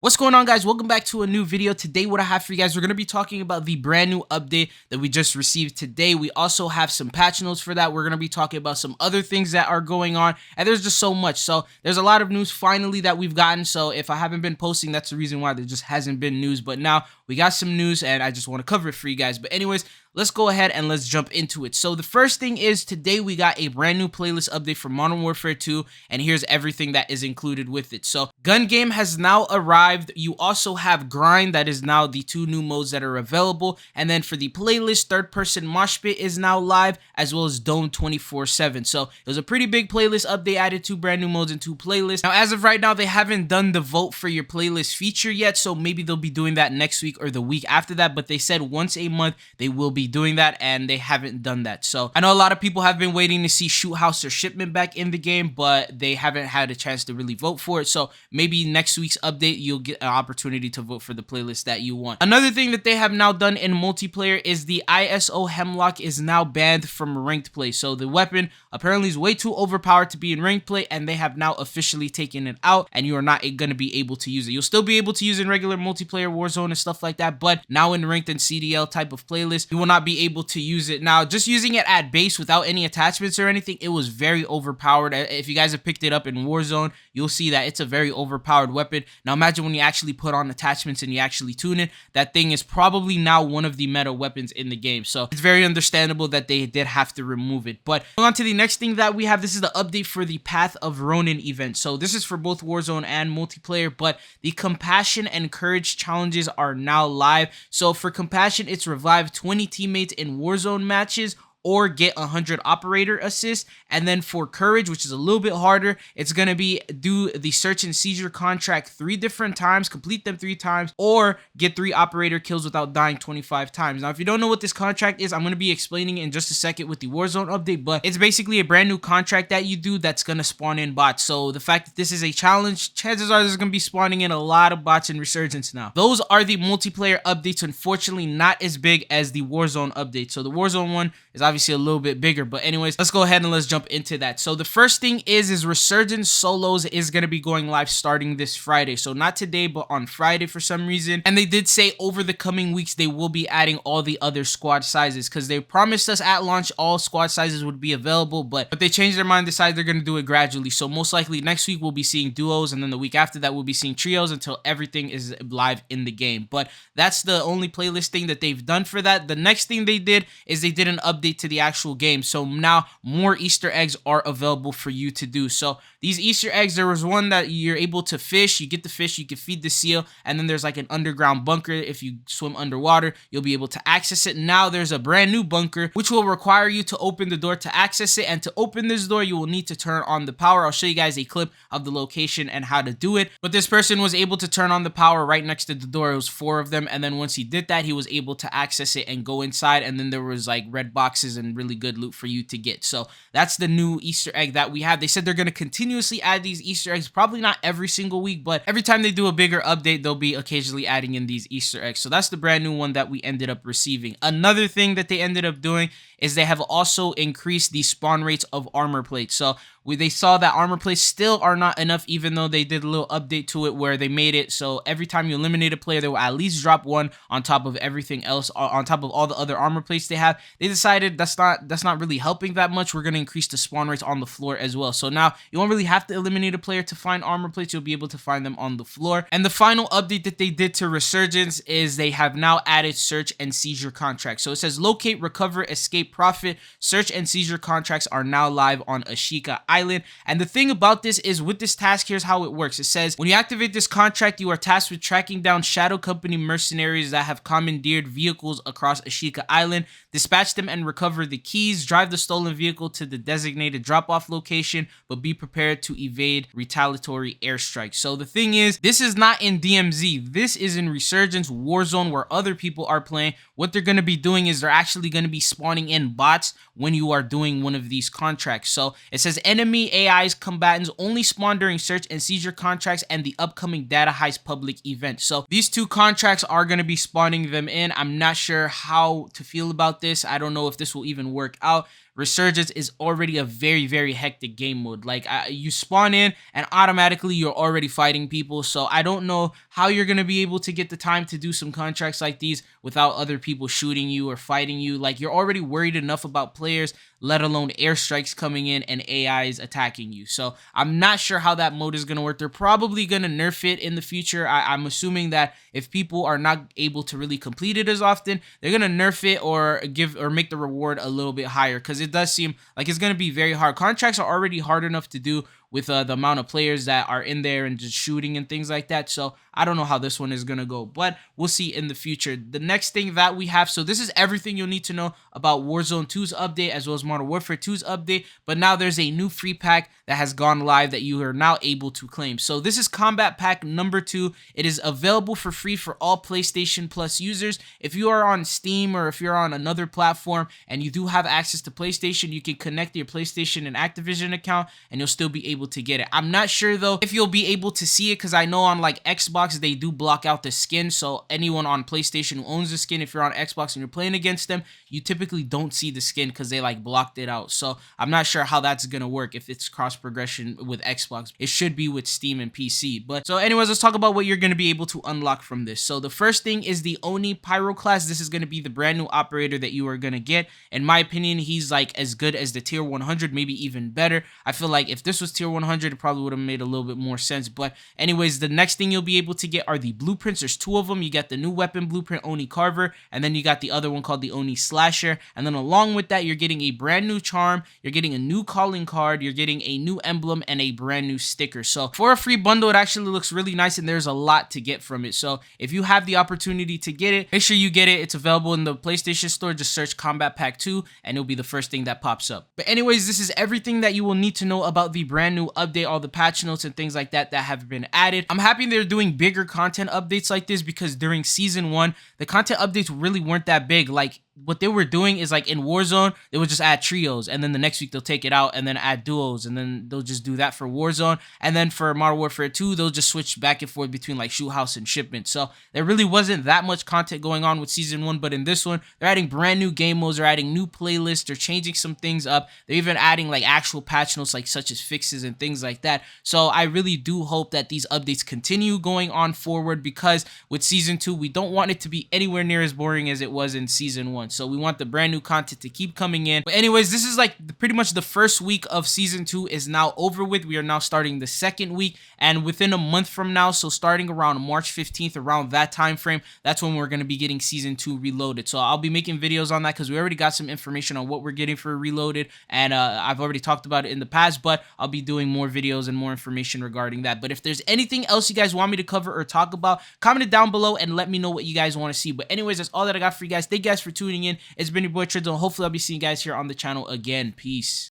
What's going on, guys? Welcome back to a new video. Today what I have for you guys, we're going to be talking about the brand new update that we just received today. We also have some patch notes for that. We're going to be talking about some other things that are going on, and there's just so much. So there's a lot of news finally that we've gotten. So if I haven't been posting, that's the reason why there just hasn't been news. But now we got some news and I just want to cover it for you guys. But anyways, let's go ahead and let's jump into it. So the first thing is, today we got a brand new playlist update for Modern Warfare 2, and here's everything that is included with it. So Gun Game has now arrived. You also have Grind, that is now the two new modes that are available. And then for the playlist, Third Person Mosh Pit is now live, as well as Dome 24/7. So it was a pretty big playlist update, added two brand new modes and two playlists. Now, as of right now, they haven't done the vote for your playlist feature yet, so maybe they'll be doing that next week or the week after that. But they said once a month they will be doing that, and they haven't done that. So I know a lot of people have been waiting to see Shoot House or Shipment back in the game, but they haven't had a chance to really vote for it. So maybe next week's update you'll get an opportunity to vote for the playlist that you want. Another thing that they have now done in multiplayer is the ISO Hemlock is now banned from ranked play. So the weapon apparently is way too overpowered to be in ranked play, and they have now officially taken it out, and you are not going to be able to use it. You'll still be able to use it in regular multiplayer Warzone and stuff like that, but now in ranked and CDL type of playlist, you will not be able to use it. Now, just using it at base without any attachments or anything, it was very overpowered. If you guys have picked it up in Warzone, you'll see that it's a very overpowered weapon. Now imagine when you actually put on attachments and you actually tune it, that thing is probably now one of the meta weapons in the game. So it's very understandable that they did have to remove it. But going on to the next thing that we have, this is the update for the Path of Ronin event. So this is for both Warzone and multiplayer, but the Compassion and Courage challenges are now live. So for Compassion, it's revive 20 teammates in Warzone matches or get 100 operator assists. And then for Courage, which is a little bit harder, it's going to be do the search and seizure contract 3 different times, complete them 3 times, or get 3 operator kills without dying 25 times. Now, if you don't know what this contract is, I'm going to be explaining it in just a second with the Warzone update, but it's basically a brand new contract that you do that's going to spawn in bots. So the fact that this is a challenge, chances are there's going to be spawning in a lot of bots in Resurgence now. Those are the multiplayer updates. Unfortunately, not as big as the Warzone update. So the Warzone one is obviously a little bit bigger, but anyways, let's go ahead and let's jump into that. So the first thing is Resurgence Solos is going to be going live starting this Friday. So not today, but on Friday for some reason. And they did say over the coming weeks they will be adding all the other squad sizes, because they promised us at launch all squad sizes would be available, but they changed their mind, decided they're going to do it gradually. So most likely next week we'll be seeing duos, and then the week after that we'll be seeing trios until everything is live in the game. But that's the only playlist thing that they've done for that. The next thing they did is they did an update to the actual game. So now more Easter eggs are available for you to do. So these Easter eggs, there was one that you're able to fish. You get the fish, you can feed the seal, and then there's like an underground bunker. If you swim underwater, you'll be able to access it. Now there's a brand new bunker which will require you to open the door to access it, and to open this door you will need to turn on the power. I'll show you guys a clip of the location and how to do it, but this person was able to turn on the power right next to the door. It was 4 of them, and then once he did that, he was able to access it and go inside, and then there was like red boxes and really good loot for you to get. So that's the new Easter egg that we have. They said they're going to continuously add these Easter eggs, probably not every single week, but every time they do a bigger update they'll be occasionally adding in these Easter eggs. So that's the brand new one that we ended up receiving. Another thing that they ended up doing is they have also increased the spawn rates of armor plates. So they saw that armor plates still are not enough, even though they did a little update to it where they made it so every time you eliminate a player, they will at least drop one on top of everything else, on top of all the other armor plates they have. They decided that's not really helping that much. We're going to increase the spawn rates on the floor as well. So now you won't really have to eliminate a player to find armor plates. You'll be able to find them on the floor. And the final update that they did to Resurgence is they have now added search and seizure contracts. So it says locate, recover, escape, profit. Search and seizure contracts are now live on Ashika Island. And the thing about this is, with this task, here's how it works. It says when you activate this contract, you are tasked with tracking down Shadow Company mercenaries that have commandeered vehicles across Ashika Island, dispatch them and recover the keys, drive the stolen vehicle to the designated drop-off location, but be prepared to evade retaliatory airstrikes. So the thing is, this is not in DMZ. This is in Resurgence Warzone, where other people are playing. What they're going to be doing is they're actually going to be spawning in bots when you are doing one of these contracts. So it says enemy AI's combatants only spawn during search and seizure contracts and the upcoming data heist public event. So these 2 contracts are going to be spawning them in. I'm not sure how to feel about this. I don't know if this will even work out. Resurgence is already a very hectic game mode. Like you spawn in and automatically you're already fighting people. So I don't know how you're going to be able to get the time to do some contracts like these without other people shooting you or fighting you. Like you're already worried enough about players, let alone airstrikes coming in and AIs attacking you. So I'm not sure how that mode is going to work. They're probably going to nerf it in the future. I'm assuming that if people are not able to really complete it as often, they're going to nerf it or make the reward a little bit higher, because it does seem like it's going to be very hard. Contracts are already hard enough to do with the amount of players that are in there and just shooting and things like that. So I don't know how this one is going to go, but we'll see in the future. The next thing that we have, so this is everything you'll need to know about Warzone 2's update as well as Modern Warfare 2's update, but now there's a new free pack that has gone live that you are now able to claim. So this is Combat Pack number 2. It is available for free for all PlayStation Plus users. If you are on Steam or if you're on another platform and you do have access to PlayStation, you can connect your PlayStation and Activision account and you'll still be able to get it. I'm not sure though if you'll be able to see it, because I know on like Xbox they do block out the skin, so anyone on PlayStation who owns the skin, if you're on Xbox and you're playing against them, you typically don't see the skin because they like blocked it out. So I'm not sure how that's gonna work if it's cross progression with Xbox. It should be with Steam and PC. But so anyways, let's talk about what you're gonna be able to unlock from this. So the first thing is the Oni Pyro class. This is gonna be the brand new operator that you are gonna get. In my opinion, he's like as good as the tier 100, maybe even better. I feel like if this was tier 100, it probably would have made a little bit more sense. But anyways, the next thing you'll be able to get are the blueprints. There's 2 of them. You got the new weapon blueprint, Oni Carver, and then you got the other one called the Oni Slasher. And then along with that, you're getting a brand new charm, you're getting a new calling card, you're getting a new emblem, and a brand new sticker. So for a free bundle, it actually looks really nice, and there's a lot to get from it. So if you have the opportunity to get it, make sure you get it. It's available in the PlayStation Store. Just search Combat Pack 2, and it'll be the first thing that pops up. But anyways, this is everything that you will need to know about the brand new update, all the patch notes and things like that that have been added. I'm happy they're doing bigger content updates like this, because during season 1 the content updates really weren't that big. Like what they were doing is like in Warzone, they would just add trios, and then the next week they'll take it out and then add duos, and then they'll just do that for Warzone. And then for Modern Warfare 2, they'll just switch back and forth between like shoot house and shipment. So there really wasn't that much content going on with season 1, but in this one, they're adding brand new game modes, they're adding new playlists, they're changing some things up, they're even adding like actual patch notes, like such as fixes and things like that. So I really do hope that these updates continue going on forward, because with season 2, we don't want it to be anywhere near as boring as it was in season 1. So we want the brand new content to keep coming in. But anyways, this is like pretty much the first week of season 2 is now over with. We are now starting the second week, and within a month from now, so starting around March 15th, around that time frame, that's when we're going to be getting season 2 reloaded. So I'll be making videos on that, because we already got some information on what we're getting for reloaded, and I've already talked about it in the past, but I'll be doing more videos and more information regarding that. But if there's anything else you guys want me to cover or talk about, comment it down below and let me know what you guys want to see. But anyways, that's all that I got for you guys. Thank you guys for tuning in. It's been your boy Trizzle. Hopefully I'll be seeing you guys here on the channel again. Peace.